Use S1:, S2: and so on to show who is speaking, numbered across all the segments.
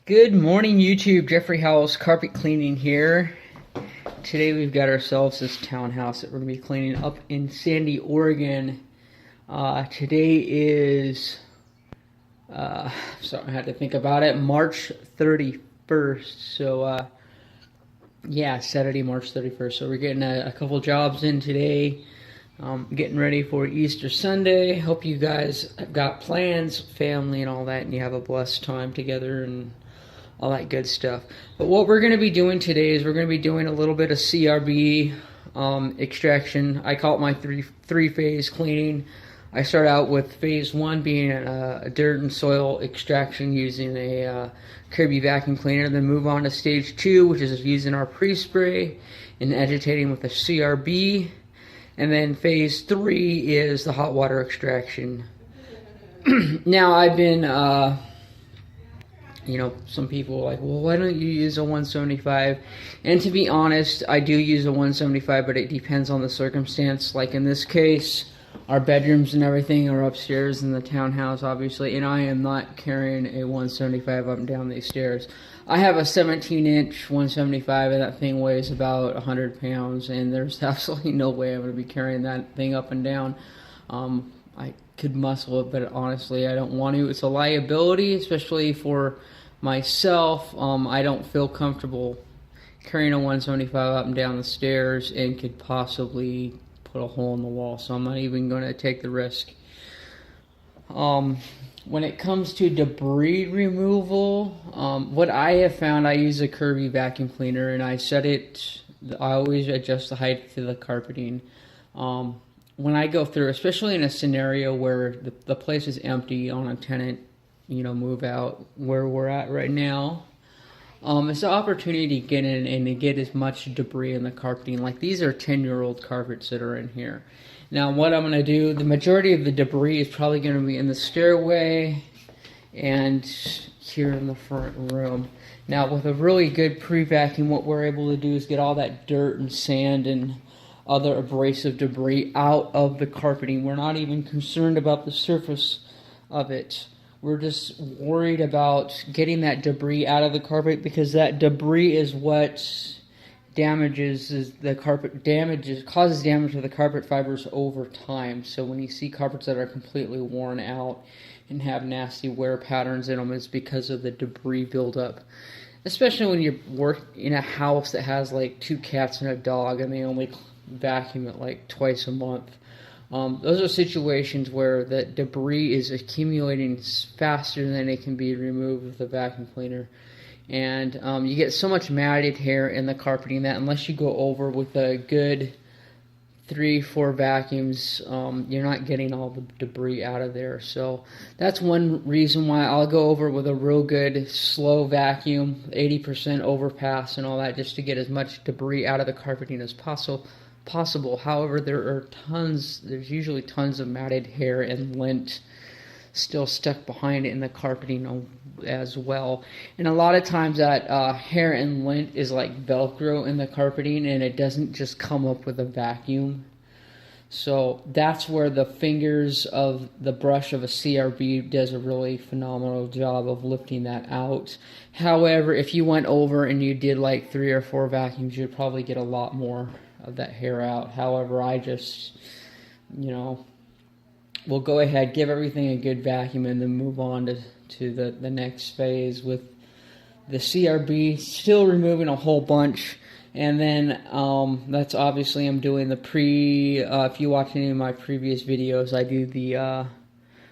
S1: Good morning, YouTube. Jeffrey Howells, carpet cleaning here. Today we've got ourselves this townhouse that we're going to be cleaning up in Sandy, Oregon. Today is, sorry, I had to think about it, March 31st. So, yeah, Saturday, March 31st. So we're getting a couple jobs in today. Getting ready for Easter Sunday. Hope you guys have got plans, family, and all that, and you have a blessed time together and all that good stuff. But what we're going to be doing today is we're going to be doing a little bit of CRB extraction. I call it my three-phase cleaning. I start out with phase one being a dirt and soil extraction using a Kirby vacuum cleaner, then move on to stage two, which is using our pre-spray and agitating with a CRB. And then phase three is the hot water extraction. Now I've been, some people are like, well, why don't you use a 175? And to be honest, I do use a 175, but it depends on the circumstance. Like in this case, our bedrooms and everything are upstairs in the townhouse, obviously, and I am not carrying a 175 up and down these stairs. I have a 17-inch 175, and that thing weighs about 100 pounds, and there's absolutely no way I'm going to be carrying that thing up and down. I could muscle it, but honestly, I don't want to. It's a liability, especially for myself. I don't feel comfortable carrying a 175 up and down the stairs and could possibly put a hole in the wall, so I'm not even going to take the risk. When it comes to debris removal, what I have found, I use a Kirby vacuum cleaner, and I always adjust the height to the carpeting. When I go through, especially in a scenario where the place is empty on a tenant, move out, where we're at right now, it's an opportunity to get in and to get as much debris in the carpeting. Like these are 10-year-old carpets that are in here. Now what I'm going to do, the majority of the debris is probably going to be in the stairway and here in the front room. Now with a really good pre-vacuum, what we're able to do is get all that dirt and sand and other abrasive debris out of the carpeting. We're not even concerned about the surface of it. We're just worried about getting that debris out of the carpet, because that debris is what causes damage to the carpet fibers over time. So when you see carpets that are completely worn out and have nasty wear patterns in them, it's because of the debris buildup. Especially when you work in a house that has like 2 cats and a dog and they only vacuum it like twice a month. Those are situations where the debris is accumulating faster than it can be removed with a vacuum cleaner. And you get so much matted hair in the carpeting that unless you go over with a good 3-4 vacuums, you're not getting all the debris out of there. So that's one reason why I'll go over with a real good slow vacuum, 80% overpass and all that, just to get as much debris out of the carpeting as possible. However, there's usually tons of matted hair and lint still stuck behind it in the carpeting as well. And a lot of times that hair and lint is like Velcro in the carpeting, and it doesn't just come up with a vacuum. So that's where the fingers of the brush of a CRB does a really phenomenal job of lifting that out. However, if you went over and you did like 3 or 4 vacuums, you'd probably get a lot more of that hair out. However, I just, we'll go ahead, give everything a good vacuum, and then move on to the next phase with the CRB, still removing a whole bunch. And then that's obviously I'm doing the if you watch any of my previous videos, I do the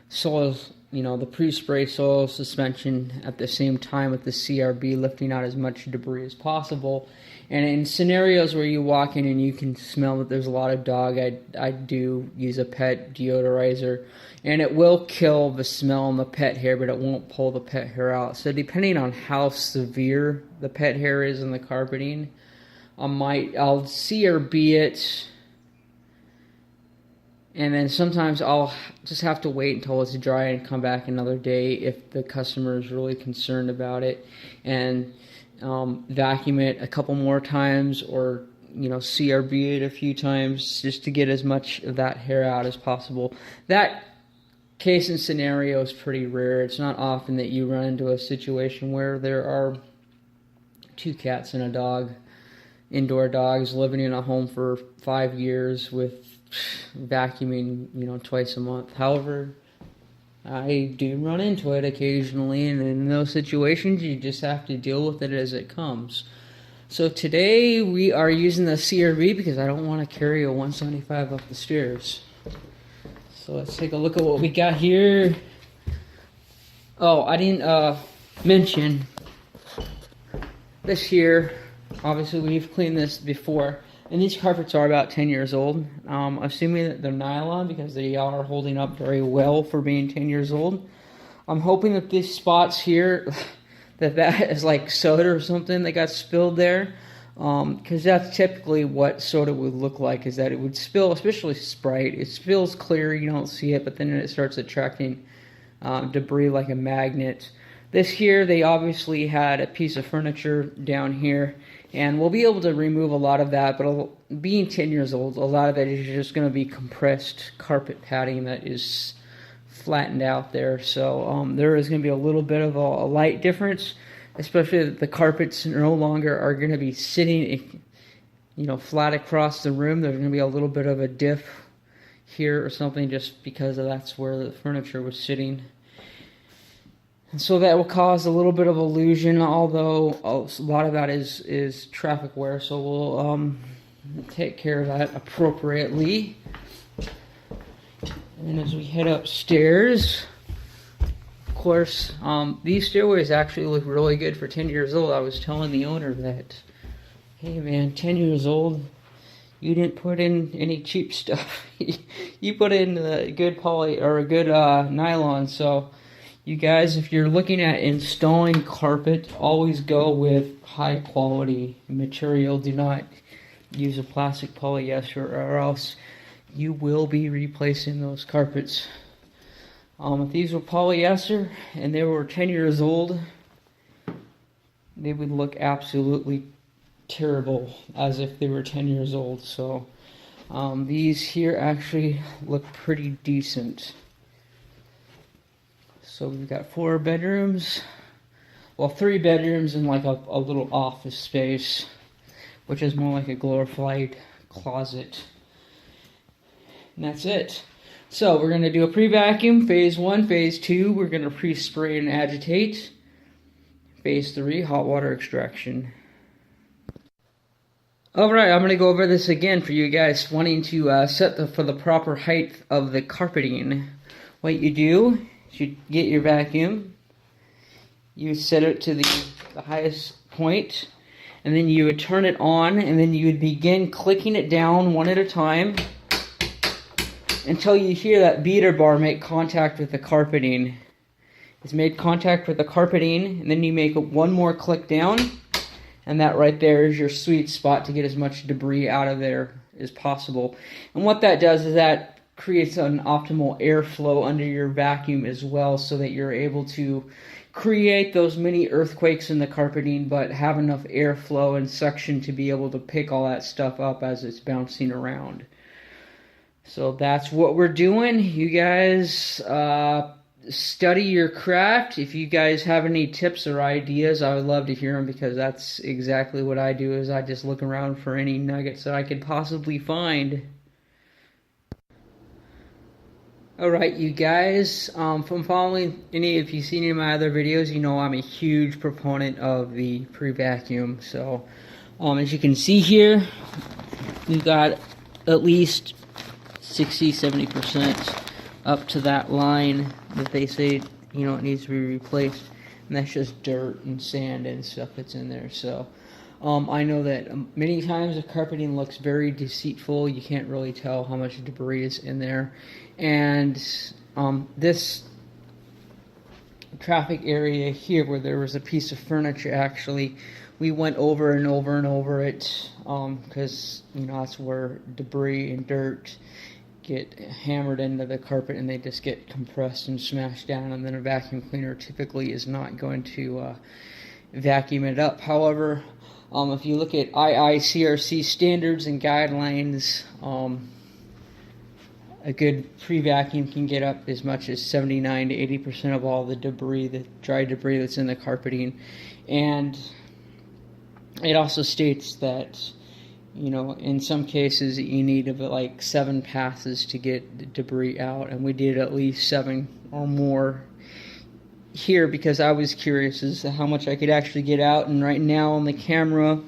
S1: soil, the pre-spray soil suspension at the same time with the CRB, lifting out as much debris as possible. And in scenarios where you walk in and you can smell that there's a lot of dog, I do use a pet deodorizer. And it will kill the smell in the pet hair, but it won't pull the pet hair out. So depending on how severe the pet hair is in the carpeting, I'll CRB it. And then sometimes I'll just have to wait until it's dry and come back another day if the customer is really concerned about it. And vacuum it a couple more times, or CRB it a few times, just to get as much of that hair out as possible. That case and scenario is pretty rare. It's not often that you run into a situation where there are 2 cats and a dog, indoor dogs, living in a home for 5 years with vacuuming, twice a month. However, I do run into it occasionally, and in those situations, you just have to deal with it as it comes. So today, we are using the CRV because I don't want to carry a 175 up the stairs. So let's take a look at what we got here. Oh, I didn't mention this here. Obviously, we've cleaned this before. And these carpets are about 10 years old. Assuming that they're nylon because they are holding up very well for being 10 years old. I'm hoping that these spots here, that is like soda or something that got spilled there. Because that's typically what soda would look like, is that it would spill, especially Sprite. It spills clear, you don't see it, but then it starts attracting debris like a magnet. This here, they obviously had a piece of furniture down here. And we'll be able to remove a lot of that, but being 10 years old, a lot of that is just going to be compressed carpet padding that is flattened out there. So there is going to be a little bit of a light difference, especially that the carpets no longer are going to be sitting, flat across the room. There's going to be a little bit of a diff here or something just because that's where the furniture was sitting. And so that will cause a little bit of illusion, although a lot of that is traffic wear, so we'll take care of that appropriately. And as we head upstairs, of course, these stairways actually look really good for 10 years old. I was telling the owner that, hey man, 10 years old, you didn't put in any cheap stuff. You put in a good poly or a good nylon, so you guys, if you're looking at installing carpet, always go with high quality material. Do not use a plastic polyester or else you will be replacing those carpets. If these were polyester and they were 10 years old, they would look absolutely terrible as if they were 10 years old. So these here actually look pretty decent. So we've got 4 bedrooms, well 3 bedrooms and like a little office space, which is more like a glorified closet. And that's it. So we're going to do a pre-vacuum, phase 1, phase 2, we're going to pre-spray and agitate, phase 3, hot water extraction. Alright, I'm going to go over this again for you guys wanting to set for the proper height of the carpeting. What you do, you get your vacuum, you set it to the highest point, and then you would turn it on, and then you would begin clicking it down one at a time until you hear that beater bar make contact with the carpeting. It's made contact with the carpeting, and then you make one more click down, and that right there is your sweet spot to get as much debris out of there as possible. And what that does is that creates an optimal airflow under your vacuum as well, so that you're able to create those mini earthquakes in the carpeting but have enough airflow and suction to be able to pick all that stuff up as it's bouncing around. So that's what we're doing. You guys study your craft. If you guys have any tips or ideas, I would love to hear them, because that's exactly what I do, is I just look around for any nuggets that I could possibly find. Alright, you guys, from following if you've seen any of my other videos, you know I'm a huge proponent of the pre-vacuum. So, as you can see here, we've got at least 60-70% up to that line that they say, it needs to be replaced. And that's just dirt and sand and stuff that's in there. So, I know that many times the carpeting looks very deceitful. You can't really tell how much debris is in there. And this traffic area here, where there was a piece of furniture, actually, we went over and over and over it, because that's where debris and dirt get hammered into the carpet and they just get compressed and smashed down, and then a vacuum cleaner typically is not going to vacuum it up. However, if you look at IICRC standards and guidelines, A good pre-vacuum can get up as much as 79 to 80% of all the debris, the dry debris that's in the carpeting. And it also states that, in some cases you need about like 7 passes to get the debris out, and we did at least 7 or more here because I was curious as to how much I could actually get out. And right now on the camera,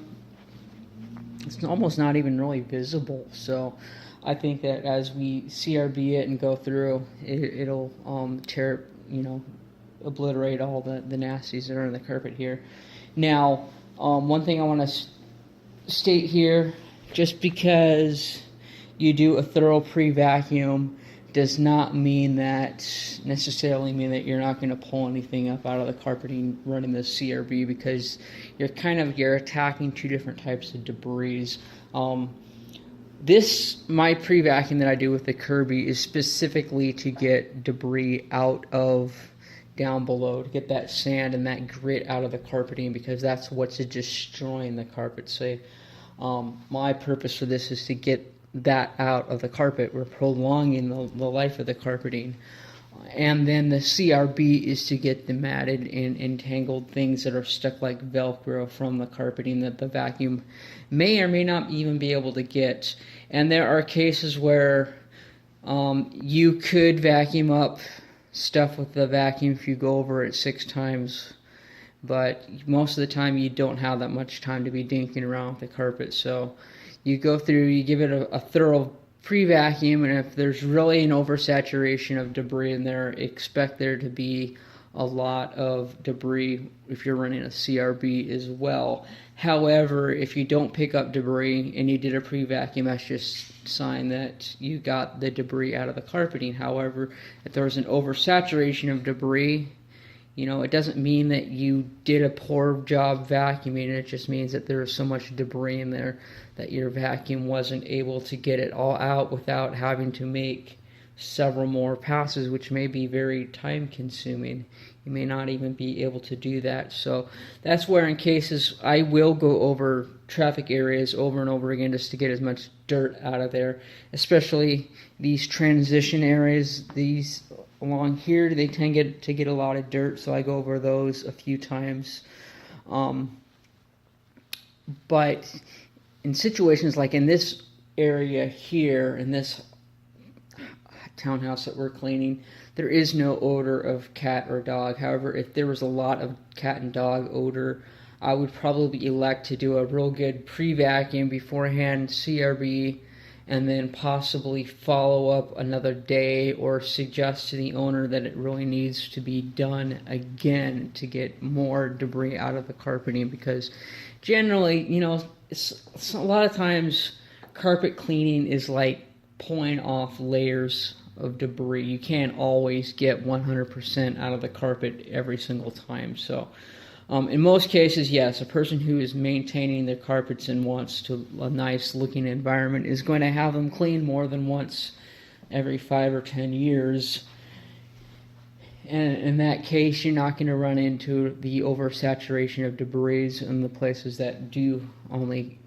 S1: it's almost not even really visible. So I think that as we CRB it and go through, it'll tear, obliterate all the nasties that are in the carpet here. Now, one thing I want to state here, just because you do a thorough pre-vacuum does not necessarily mean that you're not going to pull anything up out of the carpeting running the CRB, because you're attacking 2 different types of debris. My pre-vacuum that I do with the Kirby is specifically to get debris out of down below, to get that sand and that grit out of the carpeting, because that's what's destroying the carpet. So my purpose for this is to get that out of the carpet. We're prolonging the life of the carpeting. And then the CRB is to get the matted and entangled things that are stuck like Velcro from the carpeting that the vacuum may or may not even be able to get. And there are cases where you could vacuum up stuff with the vacuum if you go over it 6 times, but most of the time you don't have that much time to be dinking around with the carpet. So you go through, you give it a thorough pre-vacuum, and if there's really an oversaturation of debris in there, expect there to be a lot of debris if you're running a CRB as well. However, if you don't pick up debris and you did a pre-vacuum, that's just a sign that you got the debris out of the carpeting. However, if there's an oversaturation of debris, it doesn't mean that you did a poor job vacuuming. It just means that there is so much debris in there that your vacuum wasn't able to get it all out without having to make several more passes, which may be very time consuming. You may not even be able to do that. So that's where, in cases, I will go over traffic areas over and over again just to get as much dirt out of there, especially these transition areas. These along here, they tend to get a lot of dirt, so I go over those a few times. But in situations like in this area here, in this townhouse that we're cleaning, there is no odor of cat or dog. However, if there was a lot of cat and dog odor, I would probably elect to do a real good pre-vacuum beforehand, CRB, and then possibly follow up another day or suggest to the owner that it really needs to be done again to get more debris out of the carpeting, because generally, it's a lot of times carpet cleaning is like pulling off layers of debris. You can't always get 100% out of the carpet every single time. So in most cases, yes, a person who is maintaining their carpets and wants a nice looking environment is going to have them cleaned more than once every 5 or 10 years. And in that case, you're not going to run into the oversaturation of debris in the places that do only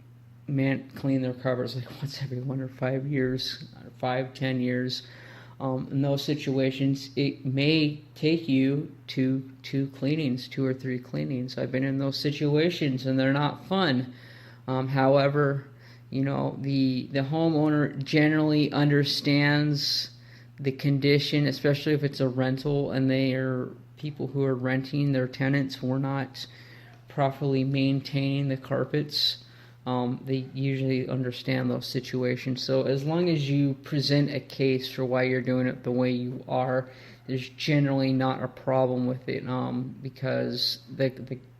S1: clean their carpets like once every 1 or 5 years, 5, 10 years. In those situations, it may take you to 2 or 3 cleanings. I've been in those situations, and they're not fun. However, the homeowner generally understands the condition, especially if it's a rental and they are people who are renting their tenants who are not properly maintaining the carpets. They usually understand those situations. So as long as you present a case for why you're doing it the way you are, there's generally not a problem with it, because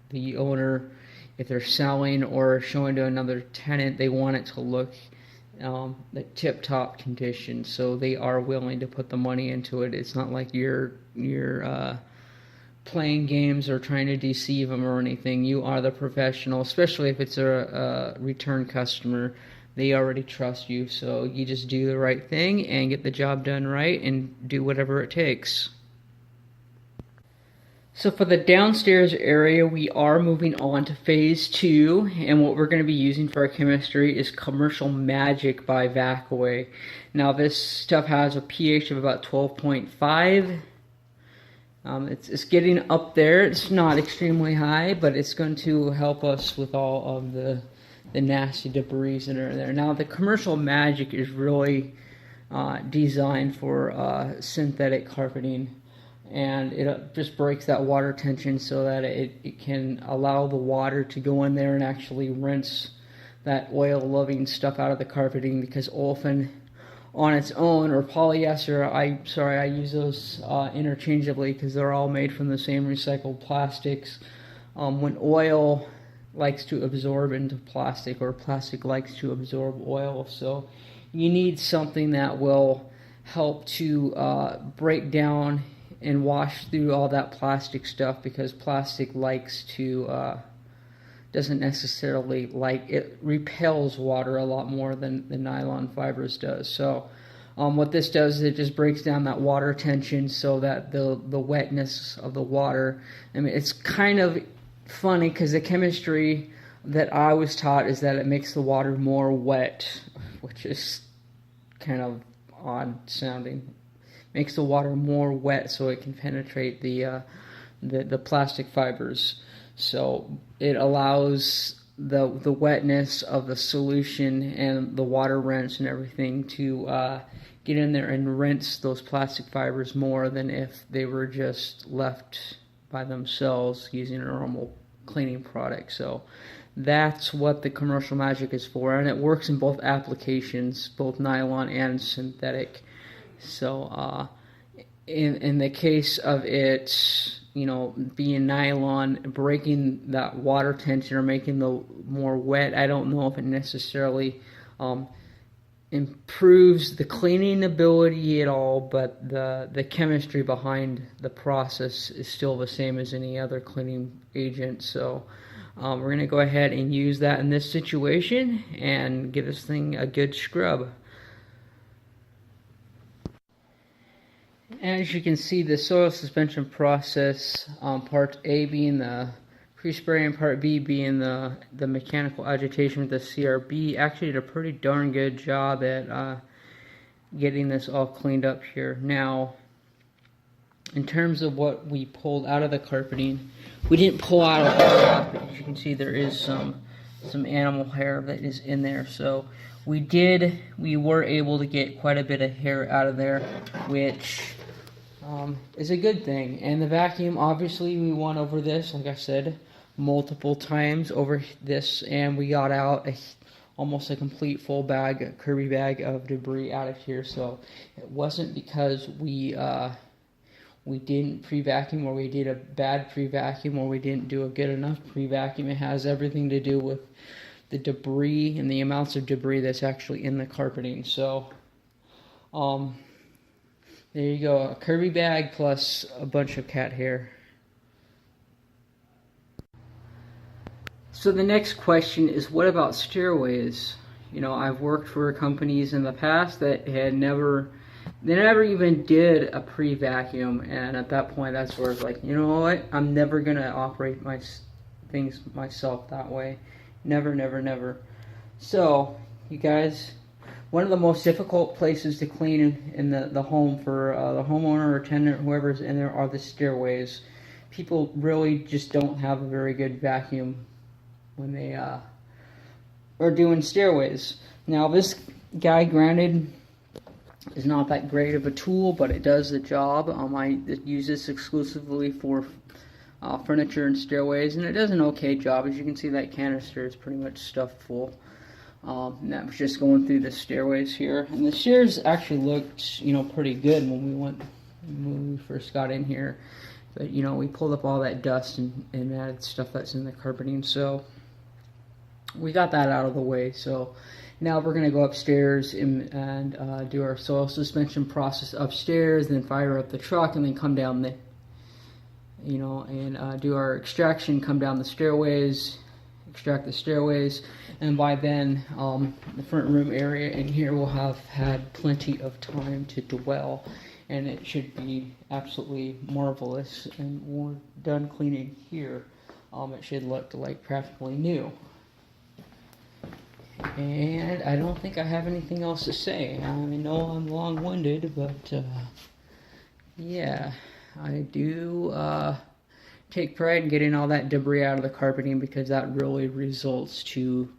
S1: the owner, if they're selling or showing to another tenant, they want it to look the tip-top condition. So they are willing to put the money into it. It's not like you're playing games or trying to deceive them or anything. You are the professional, especially if it's a return customer. They already trust you, so you just do the right thing and get the job done right and do whatever it takes. So for the downstairs area, we are moving on to phase 2, and what we're going to be using for our chemistry is Commercial Magic by Vacaway. Now this stuff has a pH of about 12.5. It's getting up there. It's not extremely high, but it's going to help us with all of the nasty debris that are there. Now the Commercial Magic is really designed for synthetic carpeting. And it just breaks that water tension so that it can allow the water to go in there and actually rinse that oil-loving stuff out of the carpeting, because olefin on its own, or polyester, I use those interchangeably because they're all made from the same recycled plastics. When oil likes to absorb into plastic, or plastic likes to absorb oil, so you need something that will help to break down and wash through all that plastic stuff, because plastic likes to doesn't necessarily like, it repels water a lot more than the nylon fibers does. So what this does is it just breaks down that water tension so that the wetness of the water, I mean, it's kind of funny because the chemistry that I was taught is that it makes the water more wet, which is kind of odd sounding. Makes the water more wet so it can penetrate the plastic fibers. So it allows the wetness of the solution and the water rinse and everything to get in there and rinse those plastic fibers more than if they were just left by themselves using a normal cleaning product. So that's what the Commercial Magic is for, and it works in both applications, both nylon and synthetic. So in the case of it, being nylon, breaking that water tension or making the more wet, I don't know if it necessarily improves the cleaning ability at all, but the chemistry behind the process is still the same as any other cleaning agent. So we're going to go ahead and use that in this situation and give this thing a good scrub. As you can see, the soil suspension process, part A being the pre-spray and part B being the mechanical agitation with the CRB, actually did a pretty darn good job at getting this all cleaned up here. Now, in terms of what we pulled out of the carpeting, we didn't pull out all the carpet. As you can see, there is some animal hair that is in there. So we were able to get quite a bit of hair out of there, which is a good thing. And the vacuum, obviously we went over this, like I said, multiple times over this, and we got out almost a complete full bag, a Kirby bag of debris out of here. So it wasn't because we didn't pre-vacuum, or we did a bad pre-vacuum, or we didn't do a good enough pre-vacuum. It has everything to do with the debris and the amounts of debris that's actually in the carpeting. So there you go, a Kirby bag plus a bunch of cat hair. So the next question is, what about stairways? I've worked for companies in the past that had never even did a pre-vacuum, and at that point that's where it's like, you know what, I'm never gonna operate my things myself that way. Never, never, never. So, you guys, one of the most difficult places to clean in the home for the homeowner or tenant, whoever's in there, are the stairways. People really just don't have a very good vacuum when they are doing stairways. Now, this guy, granted, is not that great of a tool, but it does the job. I use this exclusively for furniture and stairways, and it does an okay job. As you can see, that canister is pretty much stuffed full. And that was just going through the stairways here, and the stairs actually looked, pretty good when we first got in here. But we pulled up all that dust and added stuff that's in the carpeting, so we got that out of the way. So now we're gonna go upstairs and do our soil suspension process upstairs, then fire up the truck, and then come down and do our extraction, come down the stairways, extract the stairways, and by then the front room area in here will have had plenty of time to dwell and it should be absolutely marvelous. And when we're done cleaning here, it should look like practically new. And I don't think I have anything else to say. I know I'm long-winded, but yeah, I do take pride in getting all that debris out of the carpeting, because that really results to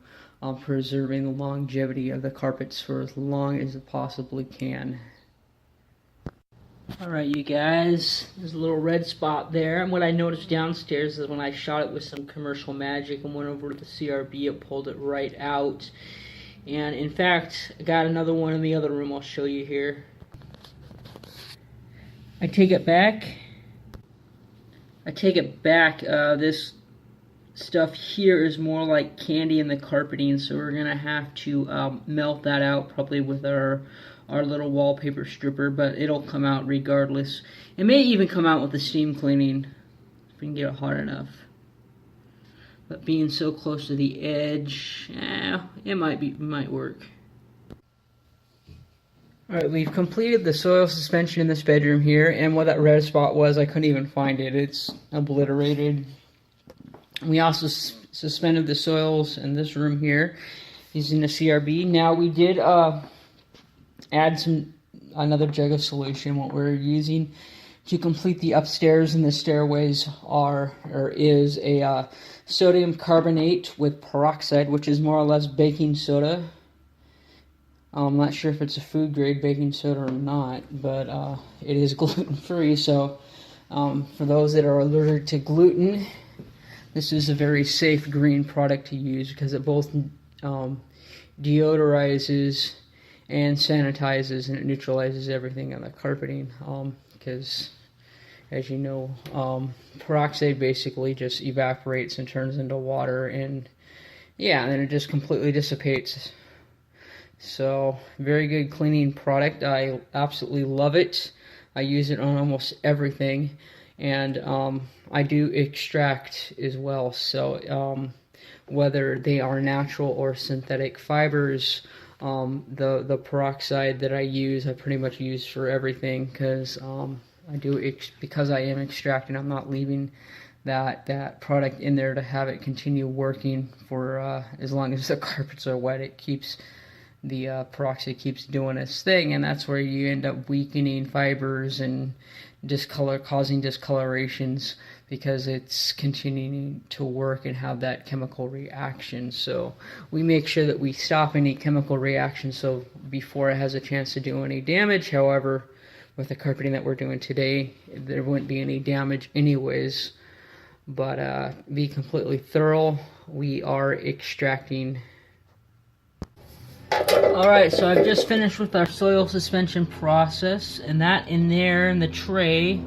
S1: preserving the longevity of the carpets for as long as it possibly can. Alright, you guys, there's a little red spot there, and what I noticed downstairs is when I shot it with some commercial magic and went over to the CRB, it pulled it right out. And in fact, I got another one in the other room I'll show you here. I take it back. This stuff here is more like candy in the carpeting, so we're gonna have to melt that out probably with our little wallpaper stripper, but it'll come out regardless. It may even come out with the steam cleaning if we can get it hot enough. But being so close to the edge, it might work. Alright, we've completed the soil suspension in this bedroom here, and what that red spot was, I couldn't even find it. It's obliterated. We also suspended the soils in this room here using the CRB. Now we did add another jug of solution. What we're using to complete the upstairs and the stairways is a sodium carbonate with peroxide, which is more or less baking soda. I'm not sure if it's a food grade baking soda or not, but it is gluten free, so for those that are allergic to gluten, this is a very safe green product to use, because it both deodorizes and sanitizes, and it neutralizes everything on the carpeting, because as you know, peroxide basically just evaporates and turns into water, and yeah, and then it just completely dissipates. So, very good cleaning product. I absolutely love it. I use it on almost everything, and I do extract as well. So, whether they are natural or synthetic fibers, the peroxide that I use, I pretty much use for everything, because because I am extracting, I'm not leaving that product in there to have it continue working for as long as the carpets are wet. It keeps the peroxide keeps doing its thing, and that's where you end up weakening fibers and causing discolorations, because it's continuing to work and have that chemical reaction. So we make sure that we stop any chemical reaction so before it has a chance to do any damage. However, with the carpeting that we're doing today, there wouldn't be any damage anyways. But be completely thorough. We are extracting. Alright, so I've just finished with our soil suspension process, and that in there in the tray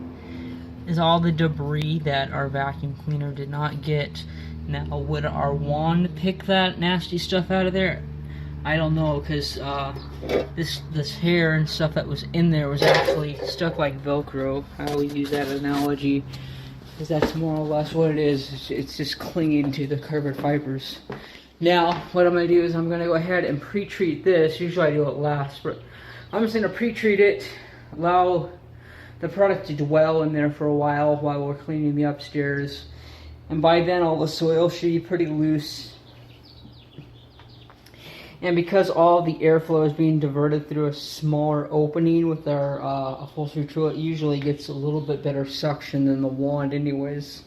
S1: is all the debris that our vacuum cleaner did not get. Now, would our wand pick that nasty stuff out of there? I don't know, because this hair and stuff that was in there was actually stuck like Velcro. I always use that analogy, because that's more or less what it is. It's just clinging to the carpet fibers. Now, what I'm going to do is I'm going to go ahead and pre-treat this. Usually I do it last, but I'm just going to pre-treat it, allow the product to dwell in there for a while we're cleaning the upstairs. And by then all the soil should be pretty loose. And because all the airflow is being diverted through a smaller opening with our upholstery tool, it usually gets a little bit better suction than the wand anyways,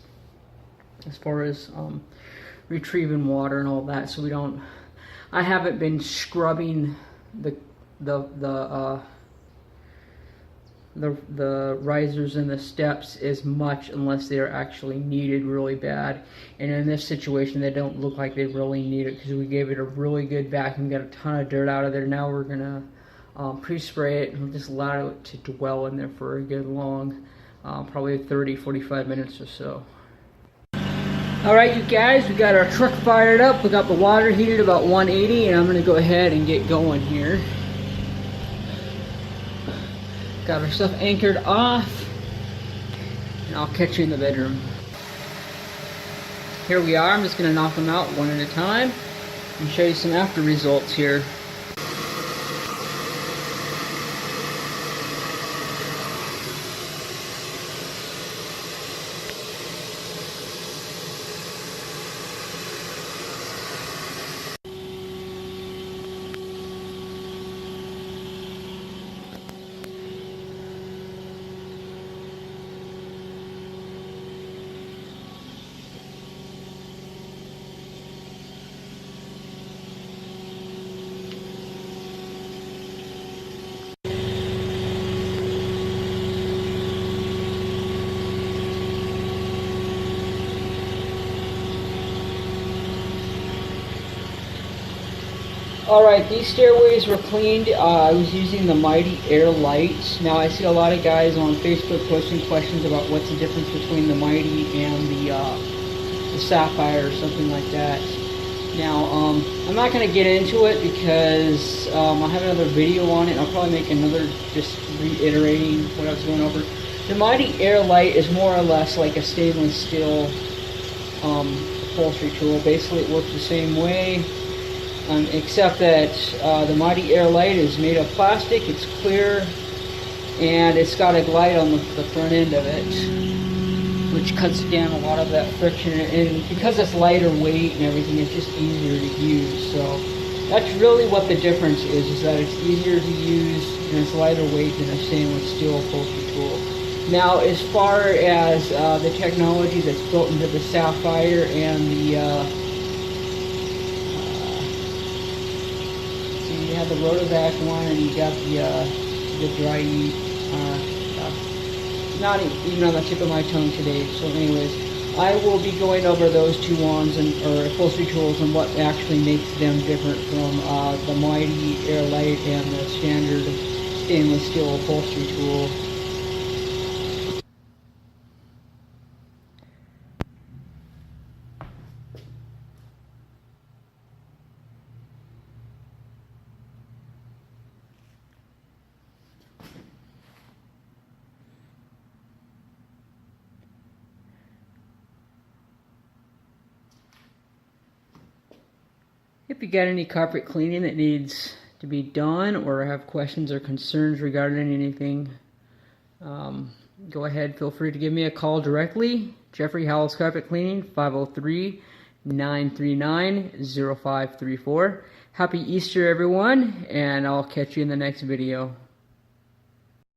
S1: as far as retrieving water and all that. So I haven't been scrubbing the risers and the steps as much unless they're actually needed really bad. And in this situation, they don't look like they really need it, because we gave it a really good vacuum, got a ton of dirt out of there. Now we're gonna pre-spray it and just allow it to dwell in there for a good long, probably 30-45 minutes or so. Alright, you guys, we got our truck fired up. We got the water heated about 180, and I'm going to go ahead and get going here. Got our stuff anchored off, and I'll catch you in the bedroom. Here we are. I'm just going to knock them out one at a time and show you some after results here. Alright, these stairways were cleaned. I was using the Mighty Air Light. Now I see a lot of guys on Facebook posting questions about what's the difference between the Mighty and the Sapphire or something like that. Now, I'm not going to get into it because I'll have another video on it, and I'll probably make another just reiterating what I was going over. The Mighty Air Light is more or less like a stainless steel upholstery tool. Basically, it works the same way, except that the Mighty Air Light is made of plastic, it's clear, and it's got a glide on the front end of it, which cuts down a lot of that friction, and because it's lighter weight and everything, it's just easier to use. So that's really what the difference is that it's easier to use and it's lighter weight than a stainless steel upholstery tool. Now, as far as the technology that's built into the Sapphire and the so you have the rotovac one, and you got the dry heat. Not even on the tip of my tongue today. So anyways, I will be going over those two wands or upholstery tools and what actually makes them different from the Mighty Air Light and the standard stainless steel upholstery tool. If you got any carpet cleaning that needs to be done or have questions or concerns regarding anything, go ahead, feel free to give me a call directly. Jeffrey Howells Carpet Cleaning, 503-939-0534. Happy Easter, everyone, and I'll catch you in the next video.